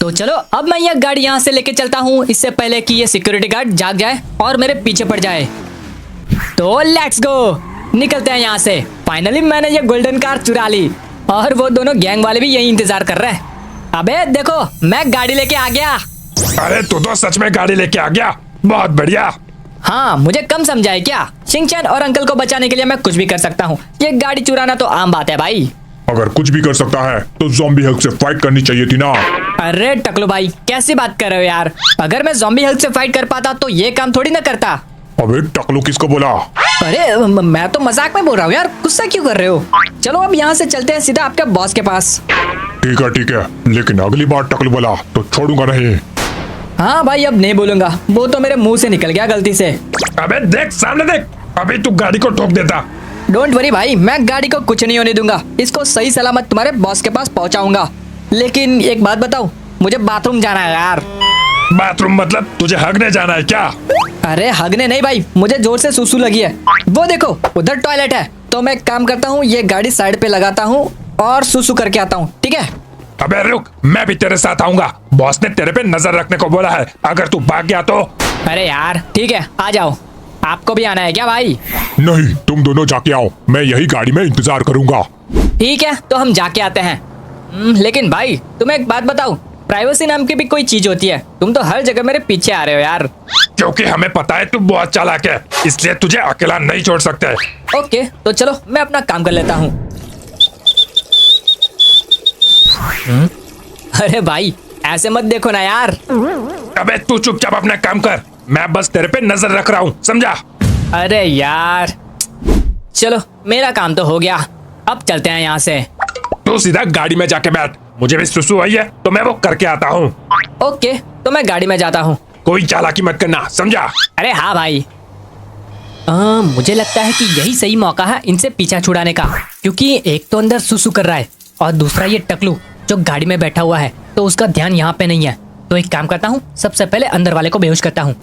तो चलो अब मैं यह गाड़ी यहाँ से लेके चलता हूँ, इससे पहले कि ये सिक्योरिटी गार्ड जाग जाए और मेरे पीछे पड़ जाए। तो लेट्स गो, निकलते हैं यहाँ से। फाइनली मैंने ये गोल्डन कार चुरा ली और वो दोनों गैंग वाले भी यही इंतजार कर रहे हैं। अबे देखो, मैं गाड़ी लेके आ गया। अरे तू तो सच में गाड़ी लेके आ गया, बहुत बढ़िया। हाँ, मुझे कम समझा है क्या? शिनचैन और अंकल को बचाने के लिए मैं कुछ भी कर सकता हूँ। ये गाड़ी चुराना तो आम बात है भाई। अगर कुछ भी कर सकता है तो ज़ॉम्बी हल्क से फाइट करनी चाहिए थी ना। अरे टकलू भाई, कैसी बात कर रहे हो यार? अगर मैं ज़ॉम्बी हल्क से फाइट कर पाता तो ये काम थोड़ी ना करता। अबे टकलू किसको बोला? अरे मैं तो मजाक में बोल रहा हूँ यार, गुस्सा क्यों कर रहे हो? चलो अब यहाँ से चलते हैं सीधा आपके बॉस के पास। ठीक है, लेकिन अगली बार टकलू बोला तो छोड़ूंगा नहीं। हाँ भाई, अब नहीं बोलूंगा, वो तो मेरे मुंह से निकल गया गलती से। अबे देख सामने देख, अभी तू गाड़ी को ठोक देता। डोंट वरी भाई, मैं गाड़ी को कुछ नहीं होने दूंगा। इसको सही सलामत तुम्हारे बॉस के पास पहुंचाऊंगा। लेकिन एक बात बताओ, मुझे बाथरूम जाना है यार। बाथरूम मतलब तुझे हगने जाना है क्या? अरे हगने नहीं भाई, मुझे जोर से सुसु लगी है। वो देखो उधर टॉयलेट है। तो मैं एक काम करता हूँ, ये गाड़ी साइड पे लगाता हूँ और सुसु करके आता हूँ, ठीक है? अबे रुक, मैं भी तेरे साथ आऊंगा। बॉस ने तेरे पे नजर रखने को बोला है, अगर तू भाग गया तो। अरे यार ठीक है, आ जाओ। आपको भी आना है क्या भाई? नहीं, तुम दोनों जाके आओ, मैं यही गाड़ी में इंतजार करूंगा। ठीक है, तो हम जाके आते हैं। लेकिन भाई तुम्हें एक बात बताऊं, प्राइवेसी नाम की भी कोई चीज होती है। तुम तो हर जगह मेरे पीछे आ रहे हो यार। क्योंकि हमें पता है तू बहुत चालाक है, इसलिए तुझे अकेला नहीं छोड़ सकते। ओके, तो चलो मैं अपना काम कर लेता हूँ। अरे भाई ऐसे मत देखो ना यार। अबे तू चुपचाप अपना काम कर, मैं बस तेरे पे नजर रख रहा हूँ, समझा? अरे यार चलो, मेरा काम तो हो गया। अब चलते हैं यहाँ से। तू सीधा गाड़ी में जाके बैठ, मुझे भी सुसु आई है तो मैं वो करके आता हूँ। ओके, तो मैं गाड़ी में जाता हूँ। कोई चालाकी मत करना, समझा? अरे हाँ भाई। मुझे लगता है कि यही सही मौका है इनसे पीछा छुड़ाने का, क्योंकि एक तो अंदर सुसु कर रहा है और दूसरा ये टकलू जो गाड़ी में बैठा हुआ है, तो उसका ध्यान यहाँ पे नहीं है। तो एक काम करता हूँ, सबसे पहले अंदर वाले को बेहोश करता हूँ।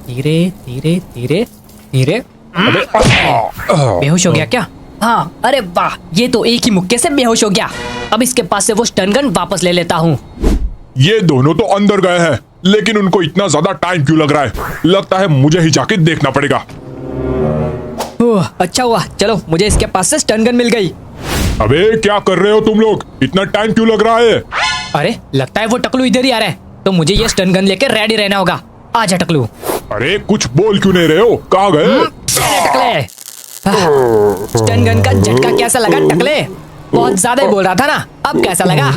धीरे धीरे धीरे धीरे। बेहोश हो गया क्या? हाँ, अरे वाह, ये तो एक ही मुक्के से बेहोश हो गया। अब इसके पास से वो स्टन गन वापस ले लेता हूँ। ये दोनों तो अंदर गए हैं, लेकिन उनको इतना ज्यादा टाइम क्यों लग रहा है? लगता है मुझे ही जाके देखना पड़ेगा। अच्छा हुआ, चलो मुझे इसके पास से स्टन गन मिल गई। अबे क्या कर रहे हो तुम लोग? इतना टाइम क्यों लग रहा है? अरे लगता है वो टकलू इधर ही आ रहा है, तो मुझे ये स्टन गन लेकर रेडी रहना होगा। आजा टकलू। अरे कुछ बोल क्यों नहीं रहे हो? कहाँ गए? टकले, स्टन गन का झटका कैसा लगा टकले? बहुत ज्यादा ही बोल रहा था ना, अब कैसा लगा?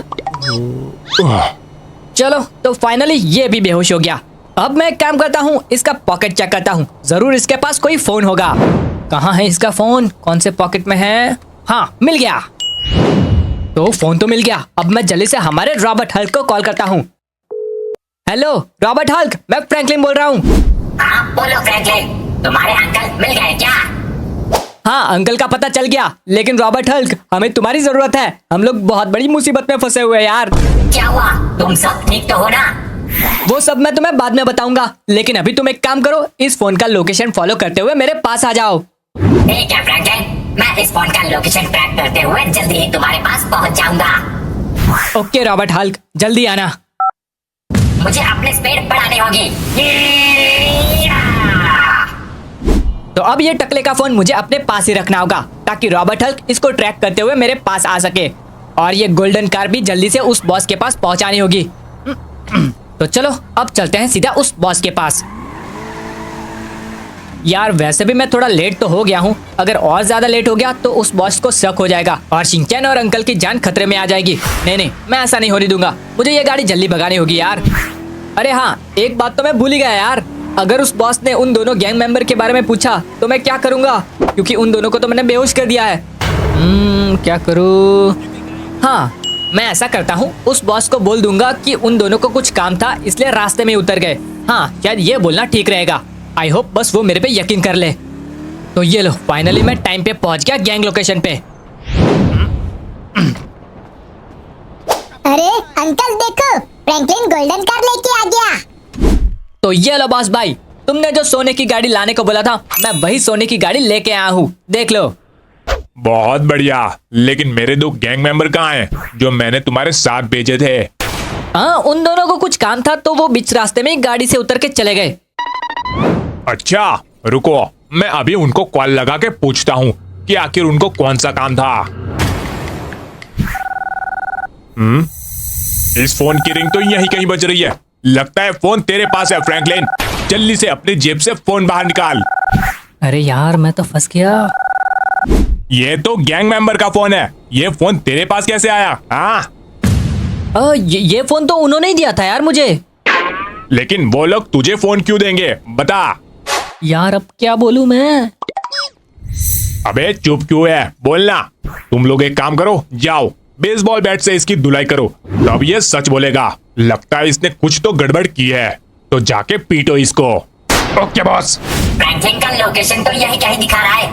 चलो, तो फाइनली ये भी बेहोश हो गया। अब मैं एक काम करता हूँ, इसका पॉकेट चेक करता हूँ, जरूर इसके पास कोई फोन होगा। कहाँ है इसका फोन? कौन से पॉकेट में है? हाँ, मिल गया। तो फोन तो मिल गया। अब मैं जल्दी से हमारे रॉबर्ट हल्क को कॉल करता हूँ। हेलो रॉबर्ट हल्क, मैं फ्रैंकलिन बोल रहा हूँ। हाँ बोलो फ्रैंकलिन, तुम्हारे अंकल मिल गए क्या? हाँ, अंकल का पता चल गया, लेकिन रॉबर्ट हल्क हमें तुम्हारी जरूरत है। हम लोग बहुत बड़ी मुसीबत में फंसे हुए हैं यार। क्या हुआ? तुम सब ठीक तो हो ना? वो सब मैं तुम्हें बाद में बताऊंगा, लेकिन अभी तुम एक काम करो, इस फोन का लोकेशन फॉलो करते हुए मेरे पास आ जाओ। ठीक है फ्रैंकलिन, मैं इस फोन का लोकेशन ट्रैक करते हुए जल्दी ही तुम्हारे पास पहुंच जाऊंगा। ओके रॉबर्ट हल्क, जल्दी आना। मुझे अपनी स्पीड बढ़ानी होगी। तो अब ये टकले का फोन मुझे अपने पास ही रखना होगा, ताकि रॉबर्ट हल्क इसको ट्रैक करते हुए मेरे पास आ सके। और ये गोल्डन कार भी जल्दी से उस बॉस के पास पहुंचानी होगी। तो चलो अब चलते हैं सीधा उस बॉस के पास। यार वैसे भी मैं थोड़ा लेट तो हो गया हूँ, अगर और ज्यादा लेट हो गया तो उस बॉस को शक हो जाएगा और शिनचैन और अंकल की जान खतरे में आ जाएगी। नहीं, मैं ऐसा नहीं होने दूंगा, मुझे ये गाड़ी जल्दी भगानी होगी यार। अरे हाँ, एक बात तो मैं भूल ही गया यार, अगर उस बॉस ने उन दोनों गैंग मेंबर के बारे में पूछा तो मैं क्या करूंगा, क्योंकि उन दोनों को तो मैंने बेहोश कर दिया है। क्या करूँ? हाँ, मैं ऐसा करता हूँ, उस बॉस को बोल दूंगा कि उन दोनों को कुछ काम था इसलिए रास्ते में उतर गए। हाँ, शायद ये बोलना ठीक रहेगा। आई होप बस वो मेरे पे यकीन कर ले। तो ये लो, फाइनली मैं टाइम पे पहुंच गया गैंग लोकेशन पे। अरे अंकल देखो, फ्रैंकलिन गोल्डन कार लेके आ गया। तो ये लो बॉस भाई, तुमने जो सोने की गाड़ी लाने को बोला था, मैं वही सोने की गाड़ी लेके आया हूँ, देख लो। बहुत बढ़िया, लेकिन मेरे दो गैंग मेंबर कहाँ हैं जो मैंने तुम्हारे साथ भेजे थे? हाँ, उन दोनों को कुछ काम था तो वो बीच रास्ते में गाड़ी से उतर के चले गए। अच्छा रुको, मैं अभी उनको कॉल लगा के पूछता हूँ कि आखिर उनको कौन सा काम था। इस फोन की रिंग तो यहीं कहीं बज रही है। लगता है फोन तेरे पास है फ्रैंकलिन। जल्दी से अपनी जेब से फोन बाहर निकाल। अरे यार, मैं तो फंस गया। ये तो गैंग मेंबर का फोन है। ये फोन तेरे पास कैसे आया? हाँ, ये फोन तो उन्होंने ही दिया था यार मुझे। लेकिन वो लोग तुझे फोन क्यों देंगे, बता। यार अब क्या बोलूं मैं? अबे चुप क्यों है, बोलना। तुम लोग एक काम करो, जाओ बेसबॉल बैट से इसकी धुलाई करो, तब ये सच बोलेगा। लगता है इसने कुछ तो गड़बड़ की है, तो जाके पीटो इसको। Okay boss. फ्रैंकलिन का लोकेशन तो यही कहीं दिखा रहा है।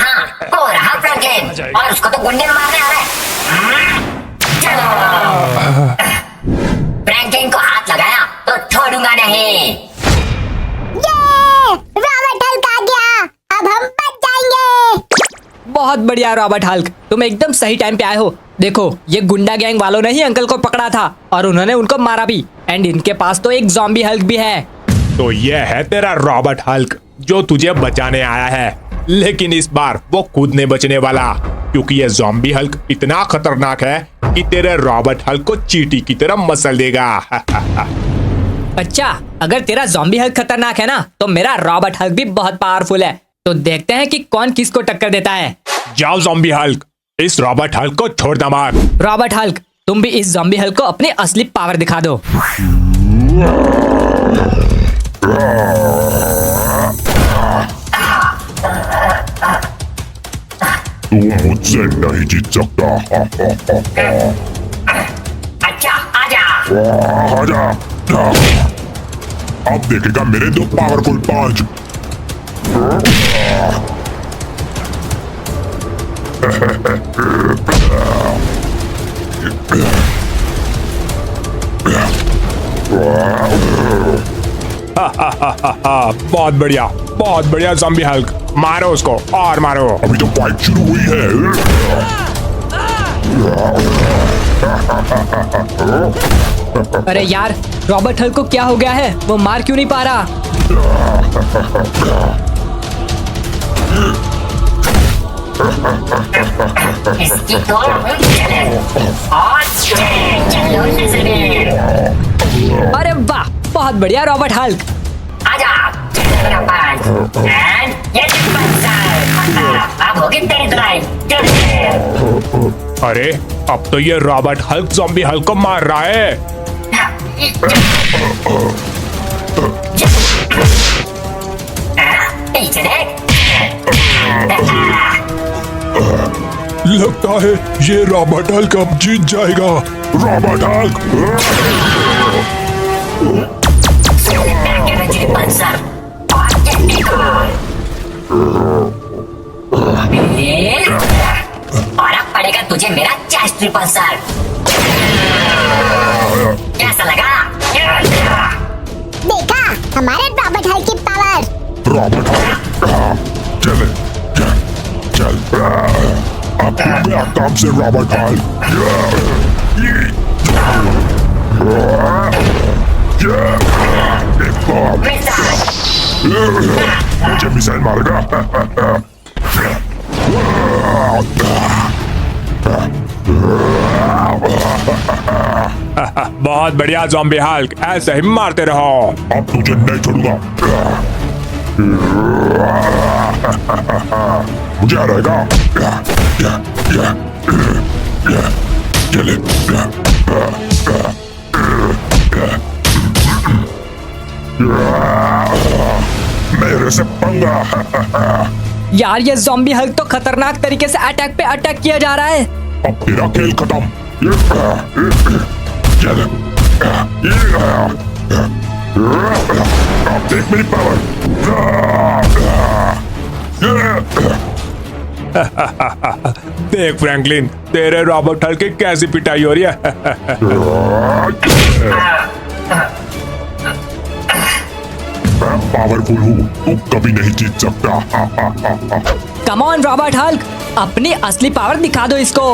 हाँ, वो रहा फ्रैंकलिन, और उसको तो गुंडे मारने आ रहा है। चलो। फ्रैंकलिन को हाथ लगाया तो छोड़ूंगा नहीं। ये रॉबर्ट हल्क आ गया, अब हम बच जाएंगे। बहुत बढ़िया रॉबर्ट हल्क, तुम एकदम सही टाइम पे आए हो। देखो, ये गुंडा गैंग वालों ने ही अंकल को पकड़ा था और उन्होंने उनको मारा भी। एंड इनके पास तो एक ज़ॉम्बी हल्क भी है। तो ये है तेरा रॉबर्ट हल्क जो तुझे बचाने आया है। लेकिन इस बार वो खुद नहीं बचने वाला, क्योंकि ये ज़ॉम्बी हल्क इतना खतरनाक है कि तेरे रॉबर्ट हल्क को चींटी की तरह मसल देगा। अच्छा, अगर तेरा ज़ॉम्बी हल्क खतरनाक है ना, तो मेरा रॉबर्ट हल्क भी बहुत पावरफुल है। तो देखते हैं कि कौन किसको टक्कर देता है। जाओ ज़ॉम्बी हल्क, इस रॉबर्ट हल्क को छोड़ दो मत। रॉबर्ट हल्क, तुम भी इस ज़ॉम्बी हल्क को अपनी असली पावर दिखा दो। तू मुझसे नहीं जीत सकता। अच्छा, आजा। आजा। अब देखेगा मेरे दो पावरफुल पंच। बहुत बढ़िया ज़ॉम्बी हल्क, मारो उसको और मारो। अभी तो फाइट शुरू हुई है। अरे यार, रॉबर्ट हल्क को क्या हो गया है? वो मार क्यों नहीं पा रहा? इसकी तो चले और चलो नजर। अरे वाह, बहुत बढ़िया रॉबर्ट हल्क। आजा, मेरा पास। एंड ये अब होगी तेरी धुलाई। अरे अब तो ये रॉबर्ट हल्क ज़ॉम्बी हल्क को मार रहा है। पीछे देख। लगता है ये रॉबर्ट हल्क अब जीत जाएगा। Robert Hulk. और अब पड़ेगा तुझे मेरा चेस्ट ट्रिपल सर। कैसा लगा? देखा हमारे रॉबर्ट हल्क की पावर। रॉबर्ट हल्क, चल चल। अब हो गया काम से रॉबर्ट हल्क। मुझे मिसाइल मारेगा। बहुत बढ़िया ज़ॉम्बी हल्क, ऐसे ही मारते रहो। अब तुझे नहीं छोड़ूंगा। मुझे आ रहेगा। चले। मेरे से पंगा। यार, ये ज़ॉम्बी हल्क तो खतरनाक तरीके से अटैक पे अटैक किया जा रहा है। अब तेरा खेल खत्म। चल। अब देख मेरी पावर। देख फ्रैंकलिन, तेरे रॉबर्ट हल्क की कैसी पिटाई हो रही है। मैं पावरफुल हूँ, तू कभी नहीं जीत सकता। कम ऑन रॉबर्ट हल्क, अपनी असली पावर दिखा दो इसको।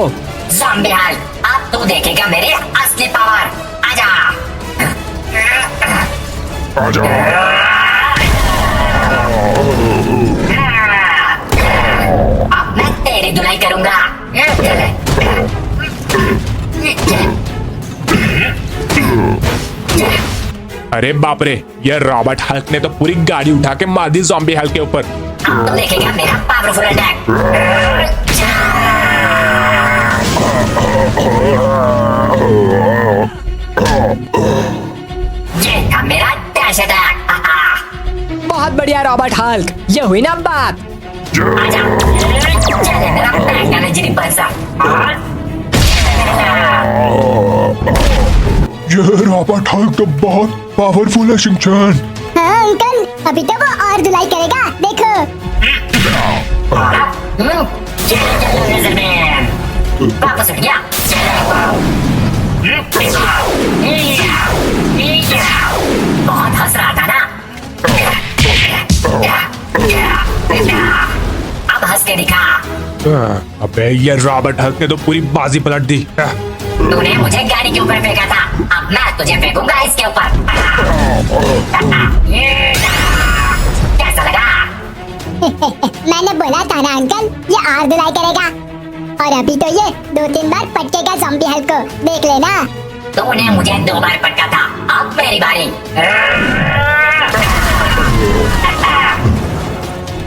ज़ॉम्बी हल्क, अब तू देखेगा मेरे असली पावर। आजा। आजा। अब मैं तेरी धुलाई करूंगा। अरे बाप रे, ये रॉबर्ट हल्क ने तो पूरी गाड़ी उठा के मार दी ज़ॉम्बी हल्क के ऊपर। अब तो देखेगा मेरा पावरफुल अटैक। ये था मेरा डैश अटैक। बहुत बढ़िया रॉबर्ट हल्क, ये हुई ना बात। आजा। चले मेरा पैक एनर्जी रिपल्सर। ये रॉबर्ट हल्क तो बहुत पावरफुल है शिनचैन। हाँ अंकल, अभी तो वो और धुलाई करेगा, देखो। वापस उठ गया। बहुत हंस रहा था ना। अब हंस के दिखा। अबे ये रॉबर्ट हल्क ने तो पूरी बाजी पलट दी। तूने मुझे गाड़ी के ऊपर फेंका था, अब मैं तुझे फेंकूंगा इसके ऊपर। कैसा लगा? मैंने बोला था ना अंकल, ये और धुलाई करेगा। और अभी तो ये 2-3 बार पटकेगा ज़ॉम्बी हल्क को, देख लेना। तूने मुझे 2 बार पटका था, अब मेरी बारी।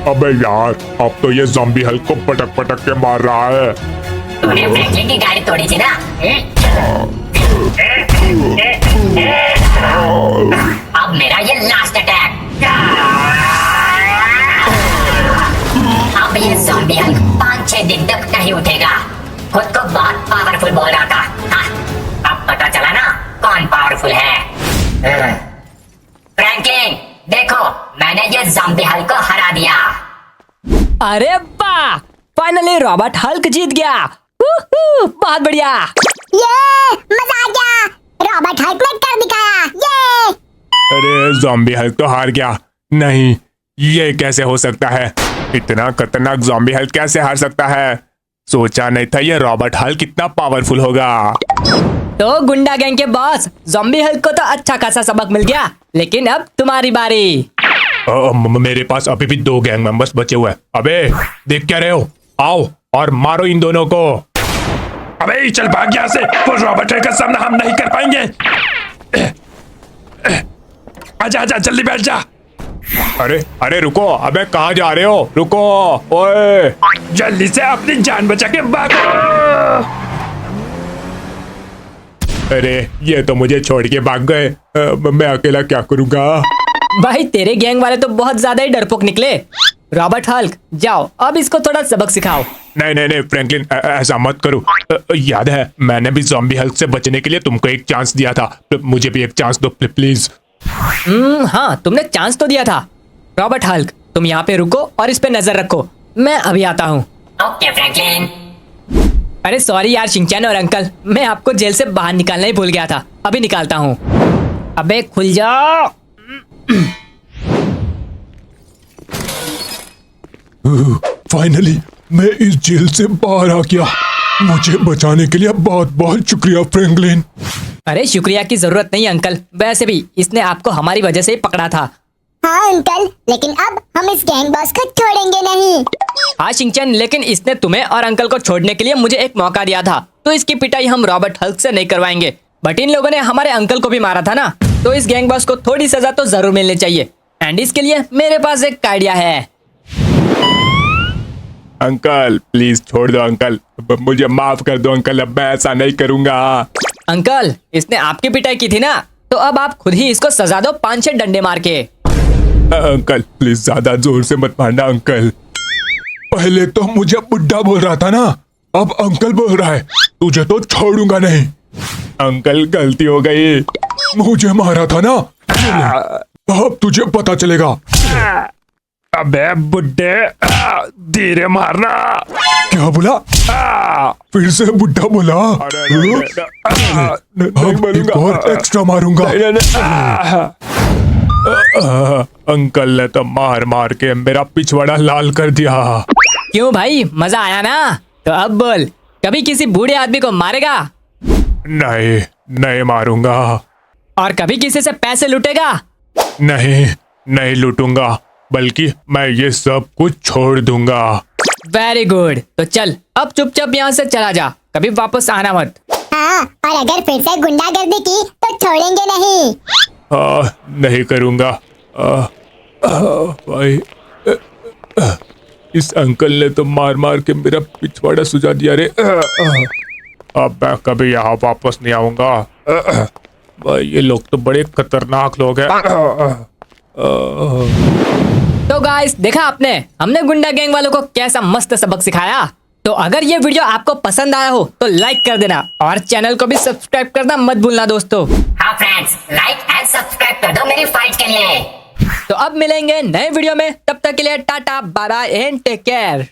अबे यार, अब तो ये ज़ॉम्बी हल्क को पटक पटक के मार रहा है। तूने फ्रैंकलिन की गाड़ी तोड़ी थी ना? अब मेरा ये लास्ट अटैक। अब ये ज़ॉम्बी हल्क 5-6 दिन तक नहीं उठेगा। खुद को बहुत पावरफुल बोल रहा था। हाँ, अब पता चला ना कौन पावरफुल है। फ्रैंकलिन, देखो मैंने ये ज़ॉम्बी हल्क को हरा दिया। अरे वाह, फाइनली रॉबर्ट हल्क जीत गया। बहुत बढ़िया। ये मजा आ गया, रॉबर्ट हल्क ने कर दिखाया। ये अरे ज़ॉम्बी हल्क तो हार गया। नहीं, ये कैसे हो सकता है? इतना खतरनाक ज़ॉम्बी हल्क कैसे हार सकता है? सोचा नहीं था ये रॉबर्ट हल्क इतना पावरफुल होगा। तो गुंडा गैंग के बॉस, ज़ॉम्बी हल्क को तो अच्छा खासा सबक मिल गया, लेकिन अब तुम्हारी बारी। मेरे पास अभी भी 2 गैंग मेंबर्स बचे हुए हैं। अबे देख क्या रहे हो? आओ और मारो इन दोनों को। अबे चल भाग यहाँ से, वो रॉबर्ट हल्क का सामना हम नहीं कर पाएंगे। आजा आजा, जल्दी बैठ जा। अरे अरे रुको, अबे कहाँ जा रहे हो? रुको, ओए जल्दी से अपनी जान बचा के भागो। अरे ये तो मुझे छोड़ के भाग गए। मैं अकेला क्या करूँगा? भाई तेरे गैंग वाले तो बहुत ज्यादा ही डरपोक निकले। रॉबर्ट हल्क, जाओ अब इसको थोड़ा सबक सिखाओ। नहीं नहीं नहीं फ्रैंकलिन, ऐसा मत करो। याद है मैंने भी ज़ॉम्बी हल्क से बचने के लिए तुमको एक चांस दिया था। मुझे भी एक चांस दो प्लीज। हाँ, तुमने चांस तो दिया था। रॉबर्ट हल्क, तुम यहाँ पे रुको और इस पे नजर रखो, मैं अभी आता हूँ। Okay Franklin. अरे सॉरी यार शिनचैन और अंकल, मैं आपको जेल से बाहर निकालना ही भूल गया था। अभी निकालता हूँ। अबे खुल जाओ। फाइनली मैं इस जेल से बाहर आ गया। मुझे बचाने के लिए बहुत बहुत शुक्रिया फ्रैंकलिन। अरे शुक्रिया की जरूरत नहीं अंकल, वैसे भी इसने आपको हमारी वजह से ही पकड़ा था। हाँ अंकल, लेकिन अब हम इस गैंग बॉस को छोड़ेंगे नहीं। हाँ शिनचैन, लेकिन इसने तुम्हें और अंकल को छोड़ने के लिए मुझे एक मौका दिया था, तो इसकी पिटाई हम रॉबर्ट हल्क से नहीं करवाएंगे। बट इन लोगों ने हमारे अंकल को भी मारा था ना, तो इस गैंग बॉस को थोड़ी सजा तो जरूर मिलनी चाहिए। एंड इसके लिए मेरे पास एक आइडिया है। अंकल प्लीज छोड़ दो अंकल, मुझे माफ कर दो अंकल, अब मैं ऐसा नहीं करूँगा। अंकल, इसने आपकी पिटाई की थी ना, तो अब आप खुद ही इसको सजा दो 5-6 डंडे मार के। अंकल प्लीज ज्यादा जोर से मत मारना अंकल। पहले तो मुझे बुड्ढा बोल रहा था ना, अब अंकल बोल रहा है। तुझे तो छोड़ूंगा नहीं। अंकल गलती हो गई। मुझे मारा था ना, अब तुझे पता चलेगा। अबे बुड्ढे, धीरे मारना। क्या बोला? फिर से बुड्ढा बोला। अब एक और एक्स्ट्रा मारूंगा। अंकल ने तो मार मार के मेरा पिछवाड़ा लाल कर दिया। क्यों भाई, मजा आया ना? तो अब बोल, कभी किसी बूढ़े आदमी को मारेगा? नहीं, नहीं मारूंगा। और कभी किसी से पैसे लूटेगा? नहीं, नहीं लूटूंगा, बल्कि मैं ये सब कुछ छोड़ दूंगा। Very good. तो चल अब चुपचाप यहाँ से चला जा, कभी वापस आना मत। हाँ, और अगर फिर से गुंडागर्दी की तो छोड़ेंगे नहीं। नहीं करूंगा। भाई, इस अंकल ने तो मार मार के मेरा पिछवाड़ा सुझा दिया रे। अब मैं कभी यहाँ वापस नहीं आऊंगा। भाई ये लोग तो बड़े खतरनाक लोग हैं। तो गाइस, देखा आपने, हमने गुंडा गैंग वालों को कैसा मस्त सबक सिखाया। तो अगर ये वीडियो आपको पसंद आया हो तो लाइक कर देना और चैनल को भी सब्सक्राइब करना मत भूलना दोस्तों। हाँ फ्रेंड्स, लाइक एंड सब्सक्राइब कर दो मेरी फाइट के लिए। तो अब मिलेंगे नए वीडियो में, तब तक के लिए tata bye bye and take care.